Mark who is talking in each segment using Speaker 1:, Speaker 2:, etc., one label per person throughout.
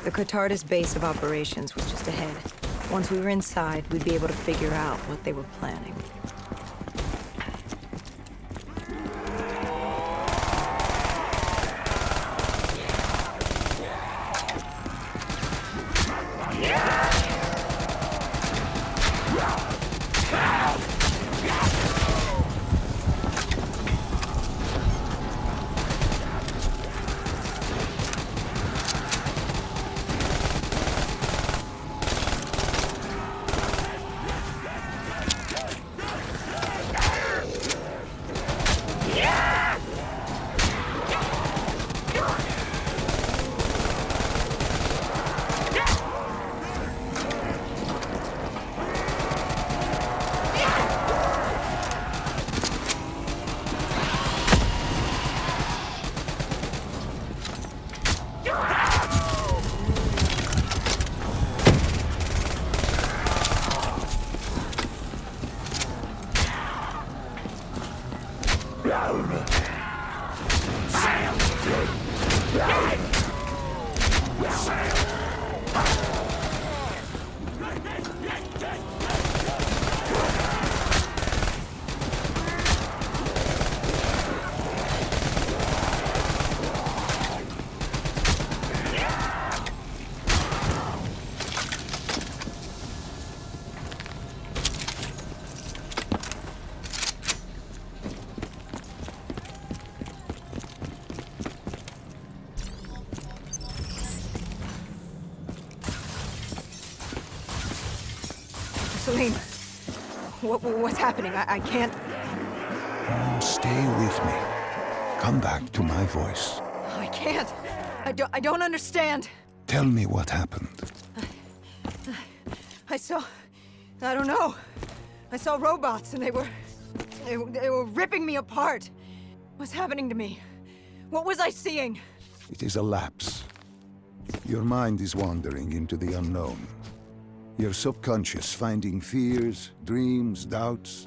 Speaker 1: The Cotardis base of operations was just ahead. Once we were inside, we'd be able to figure out what they were planning. Salim, what's happening? I can't...
Speaker 2: Stay with me. Come back to my voice.
Speaker 1: I can't. I don't understand.
Speaker 2: Tell me what happened.
Speaker 1: I saw... I don't know. I saw robots and they were ripping me apart. What's happening to me? What was I seeing?
Speaker 2: It is a lapse. Your mind is wandering into the unknown. Your subconscious finding fears, dreams, doubts.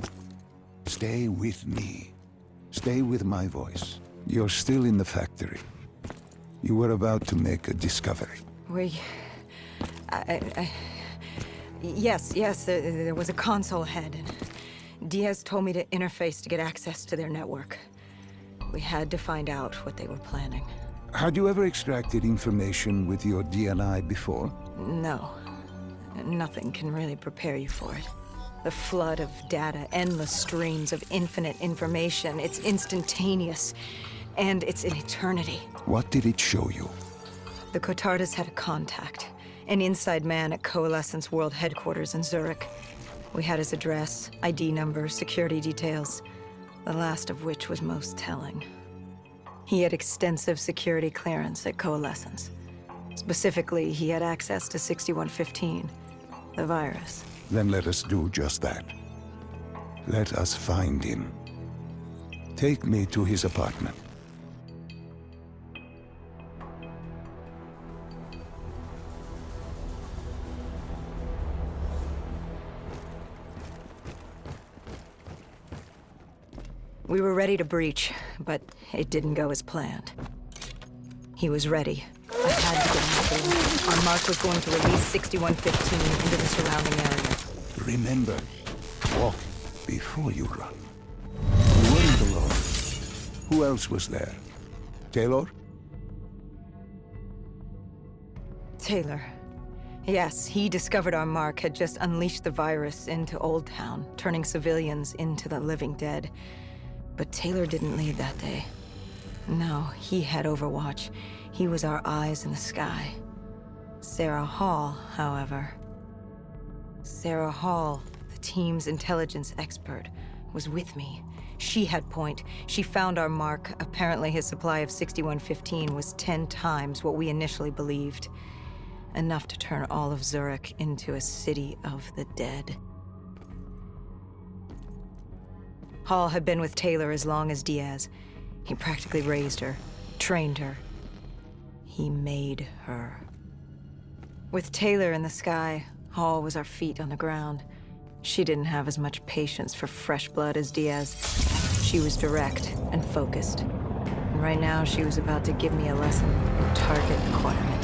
Speaker 2: Stay with me. Stay with my voice. You're still in the factory. You were about to make a discovery.
Speaker 1: Yes, there was a console ahead, and Diaz told me to interface to get access to their network. We had to find out what they were planning.
Speaker 2: Had you ever extracted information with your DNI before?
Speaker 1: No. Nothing can really prepare you for it. The flood of data, endless streams of infinite information, it's instantaneous, and it's an eternity.
Speaker 2: What did it show you?
Speaker 1: The Cotardis had a contact, an inside man at Coalescence World Headquarters in Zurich. We had his address, ID number, security details, the last of which was most telling. He had extensive security clearance at Coalescence. Specifically, he had access to 6115, the virus.
Speaker 2: Then let us do just that. Let us find him. Take me to his apartment.
Speaker 1: We were ready to breach, but it didn't go as planned. He was ready. I had to get him through. Our mark was going to release 6115 into the surrounding area.
Speaker 2: Remember, walk before you run. You weren't alone. Who else was there? Taylor?
Speaker 1: Taylor. Yes, he discovered our mark had just unleashed the virus into Old Town, turning civilians into the living dead. But Taylor didn't leave that day. No, he had Overwatch. He was our eyes in the sky. Sarah Hall, however... Sarah Hall, the team's intelligence expert, was with me. She had point. She found our mark. Apparently his supply of 6115 was 10 times what we initially believed. Enough to turn all of Zurich into a city of the dead. Hall had been with Taylor as long as Diaz. He practically raised her, trained her. He made her. With Taylor in the sky, Hall was our feet on the ground. She didn't have as much patience for fresh blood as Diaz. She was direct and focused. And right now, she was about to give me a lesson in target acquirement.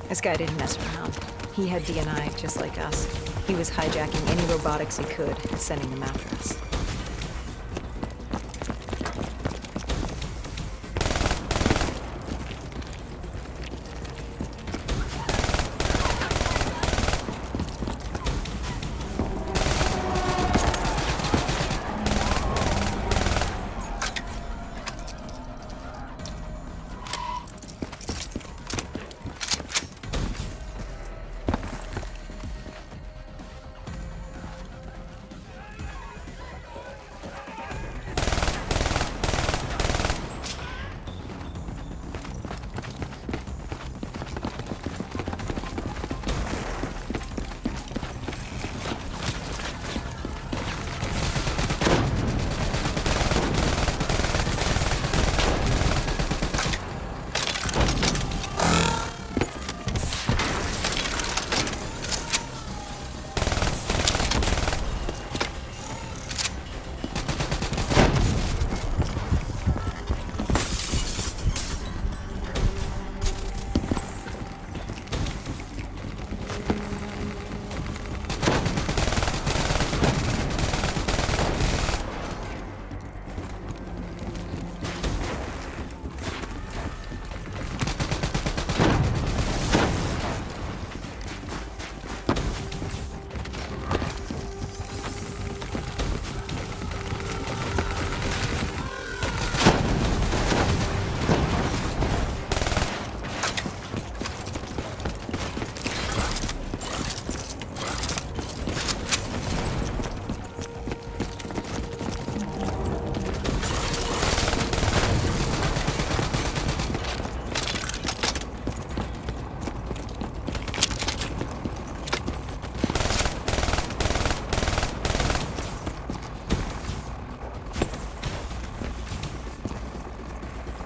Speaker 1: This guy didn't mess around. He had DNI just like us. He was hijacking any robotics he could and sending them after us.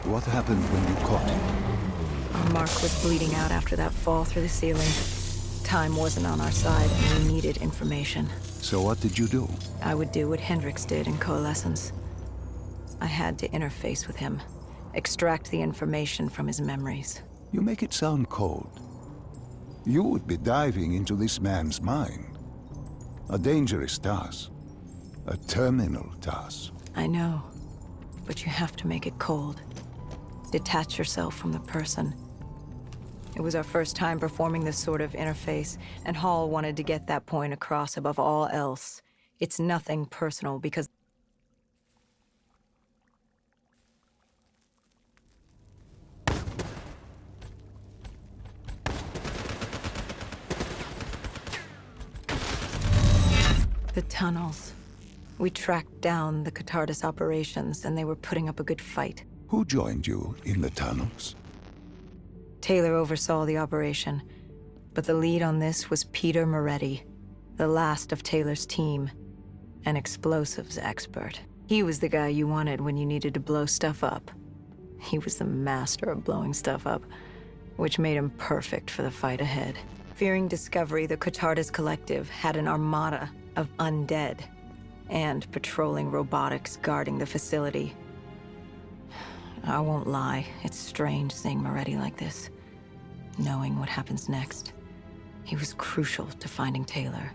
Speaker 2: What happened when you caught him?
Speaker 1: Our mark was bleeding out after that fall through the ceiling. Time wasn't on our side, and we needed information.
Speaker 2: So what did you do?
Speaker 1: I would do what Hendricks did in Coalescence. I had to interface with him, extract the information from his memories.
Speaker 2: You make it sound cold. You would be diving into this man's mind. A dangerous task. A terminal task.
Speaker 1: I know, but you have to make it cold. Detach yourself from the person. It was our first time performing this sort of interface, and Hall wanted to get that point across above all else. It's nothing personal because the tunnels. We tracked down the Catardus operations, and they were putting up a good fight.
Speaker 2: Who joined you in the tunnels?
Speaker 1: Taylor oversaw the operation, but the lead on this was Peter Moretti, the last of Taylor's team, an explosives expert. He was the guy you wanted when you needed to blow stuff up. He was the master of blowing stuff up, which made him perfect for the fight ahead. Fearing discovery, the Catardus Collective had an armada of undead. and patrolling robotics guarding the facility. I won't lie, it's strange seeing Moretti like this, knowing what happens next. He was crucial to finding Taylor.